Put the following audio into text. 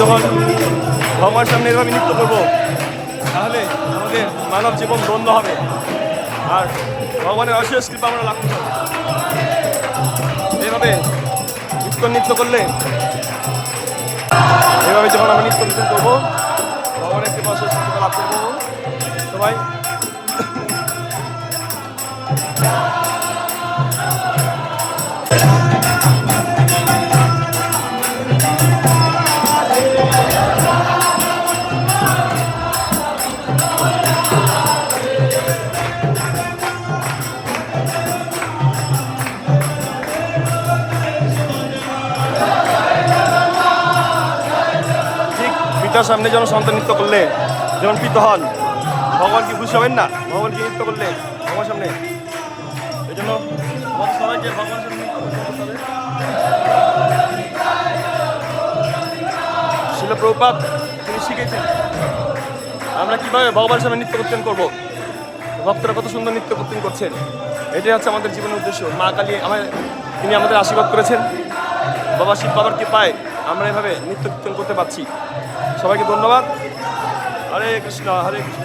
যখন ভগবানের সামনে এভাবে নৃত্য করবো তাহলে আমাদের মানব জীবন ধন্য হবে আর ভগবানের অশেষ কৃপা আমরা লাভ করতে হবে। এইভাবে নৃত্য করলে এইভাবে যখন আমরা নৃত্য কীর্তন করবো ভগবানের কৃপা অশেষ কৃপা লাভ করবো সবাই। পিতার সামনে যেন সন্তান নৃত্য করলে যেমন পিতা হন, ভগবান কি খুশি হবেন না? ভগবান কি নৃত্য করলে ভগবানের সামনে, এই জন্য সবাইকে ভগবানের সামনে নৃত্য করতে হবে। শিল প্রভুপাদ তিনি শিখেছেন আমরা কিভাবে ভগবানের সামনে নৃত্য কীর্তন করবো। ভক্তরা কত সুন্দর নৃত্য কীর্তন করছেন, এটাই হচ্ছে আমাদের জীবনের উদ্দেশ্য। মা কালী তিনি আমাদের আশীর্বাদ করেছেন, বাবা শিব বাবার কৃপায় আমরা এভাবে নৃত্য কীর্তন করতে পারছি। সবাইকে ধন্যবাদ। হরে কৃষ্ণ হরে কৃষ্ণ।